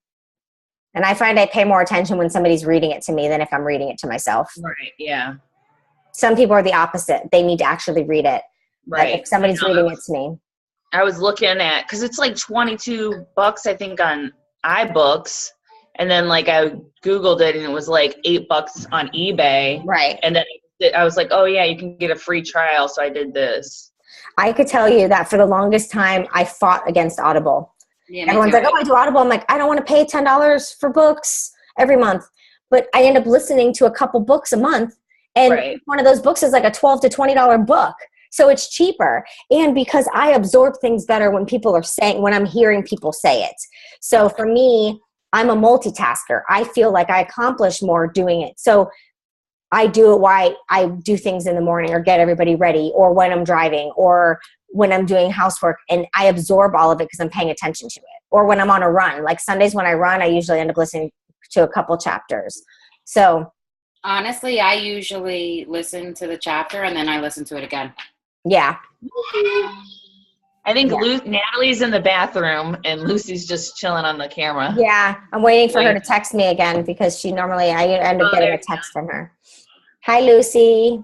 And I find I pay more attention when somebody's reading it to me than if I'm reading it to myself. Right, yeah. Some people are the opposite. They need to actually read it. Right. Like if somebody's reading it to me. I was looking at, because it's like $22, I think, on iBooks. And then like I Googled it and it was like $8 on eBay. Right. And then I was like, oh yeah, you can get a free trial. So I did this. I could tell you that for the longest time, I fought against Audible. Yeah, everyone's like, oh, I do Audible. I'm like, I don't want to pay $10 for books every month. But I end up listening to a couple books a month. And one of those books is like a $12 to $20 book. So it's cheaper. And because I absorb things better when people are saying, when I'm hearing people say it. So for me, I'm a multitasker. I feel like I accomplish more doing it. So I do it while I do things in the morning or get everybody ready, or when I'm driving, or when I'm doing housework, and I absorb all of it because I'm paying attention to it. Or when I'm on a run, like Sundays when I run, I usually end up listening to a couple chapters. So honestly, I usually listen to the chapter and then I listen to it again. Yeah. I think Natalie's in the bathroom and Lucy's just chilling on the camera. Yeah. I'm waiting for her to text me again because she normally, I end up getting a text from her. Hi, Lucy.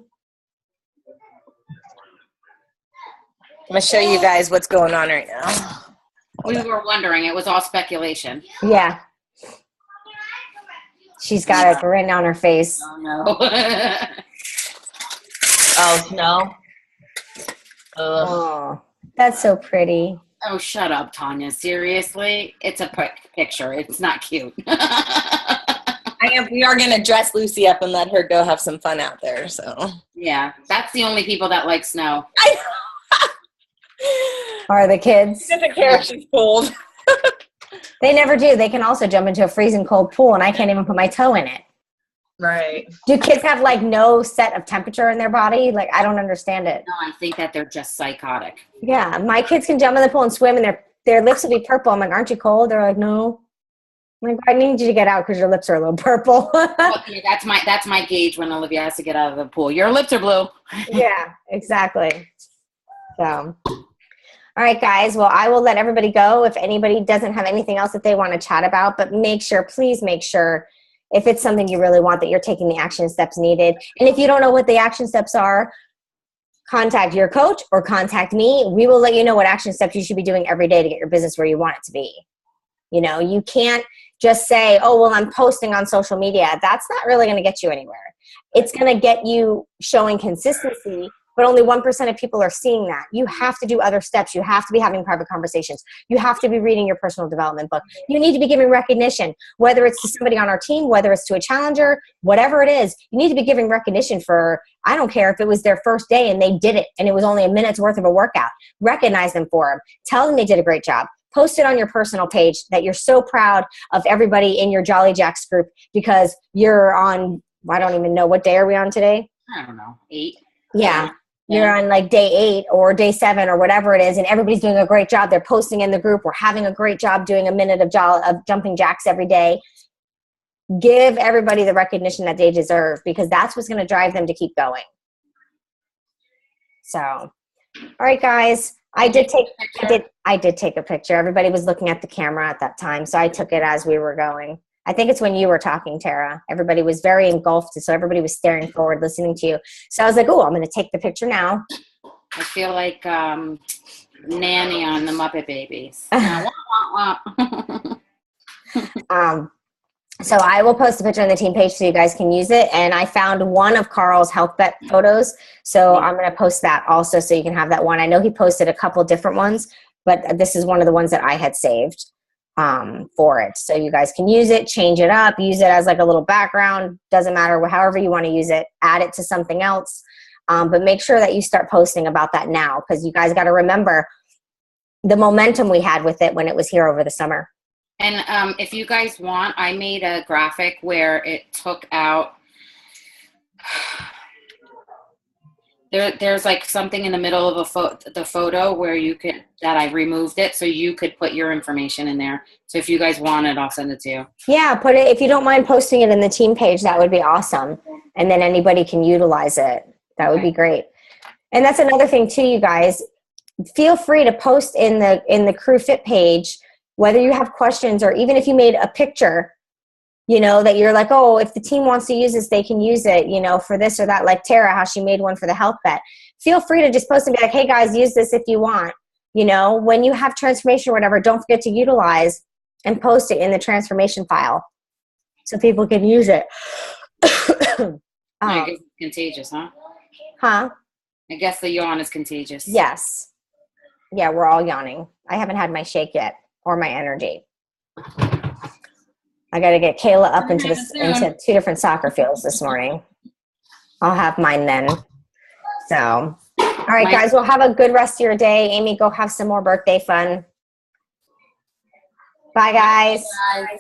I'm going to show you guys what's going on right now. We were wondering. It was all speculation. Yeah. She's got a grin on her face. Oh, no. Oh, no. Oh, that's so pretty. Oh, shut up, Tanya. Seriously? It's a picture. It's not cute. We are going to dress Lucy up and let her go have some fun out there. So yeah, that's the only people that like snow. Are the kids? She doesn't care if she's cold. They never do. They can also jump into a freezing cold pool, and I can't even put my toe in it. Right. Do kids have like no set of temperature in their body? Like, I don't understand it. No, I think that they're just psychotic. Yeah, my kids can jump in the pool and swim, and their lips will be purple. I'm like, aren't you cold? They're like, no. I'm like, I need you to get out because your lips are a little purple. Okay, that's my gauge when Olivia has to get out of the pool. Your lips are blue. Yeah, exactly. So, all right, guys. Well, I will let everybody go if anybody doesn't have anything else that they want to chat about. But please make sure, if it's something you really want, that you're taking the action steps needed. And if you don't know what the action steps are, contact your coach or contact me. We will let you know what action steps you should be doing every day to get your business where you want it to be. You know, you can't just say, oh, well, I'm posting on social media. That's not really going to get you anywhere. It's going to get you showing consistency, but only 1% of people are seeing that. You have to do other steps. You have to be having private conversations. You have to be reading your personal development book. You need to be giving recognition, whether it's to somebody on our team, whether it's to a challenger, whatever it is. You need to be giving recognition for, I don't care if it was their first day and they did it and it was only a minute's worth of a workout. Recognize them for them. Tell them they did a great job. Post it on your personal page that you're so proud of everybody in your Jolly Jacks group because you're on, I don't even know, what day are we on today? I don't know, 8. Yeah. You're on like day 8 or day 7 or whatever it is, and everybody's doing a great job. They're posting in the group. We're having a great job doing a minute of jumping jacks every day. Give everybody the recognition that they deserve because that's what's going to drive them to keep going. So, all right, guys. I did take a picture. Everybody was looking at the camera at that time, so I took it as we were going. I think it's when you were talking, Tara. Everybody was very engulfed, so everybody was staring forward, listening to you. So I was like, oh, I'm going to take the picture now. I feel like Nanny on the Muppet Babies. So I will post a picture on the team page so you guys can use it. And I found one of Carl's health bet photos. So I'm going to post that also so you can have that one. I know he posted a couple different ones, but this is one of the ones that I had saved for it. So you guys can use it, change it up, use it as like a little background. Doesn't matter, however you want to use it. Add it to something else. But make sure that you start posting about that now, because you guys got to remember the momentum we had with it when it was here over the summer. And if you guys want, I made a graphic where it took out, there's like something in the middle of the photo where that I removed it, so you could put your information in there. So if you guys want it, I'll send it to you. Yeah, put it, if you don't mind posting it in the team page, that would be awesome. And then anybody can utilize it. That would be great. And that's another thing too, you guys. Feel free to post in the Crew Fit page, whether you have questions or even if you made a picture, you know, that you're like, oh, if the team wants to use this, they can use it, you know, for this or that, like Tara, how she made one for the health bet. Feel free to just post and be like, hey guys, use this if you want. You know, when you have transformation or whatever, don't forget to utilize and post it in the transformation file so people can use it. I guess it's contagious, huh? Huh? I guess the yawn is contagious. Yes. Yeah, we're all yawning. I haven't had my shake yet or my energy. I got to get Kayla up into 2 different soccer fields this morning. I'll have mine then. So, all right, guys, well, have a good rest of your day. Amy, go have some more birthday fun. Bye, guys. Bye.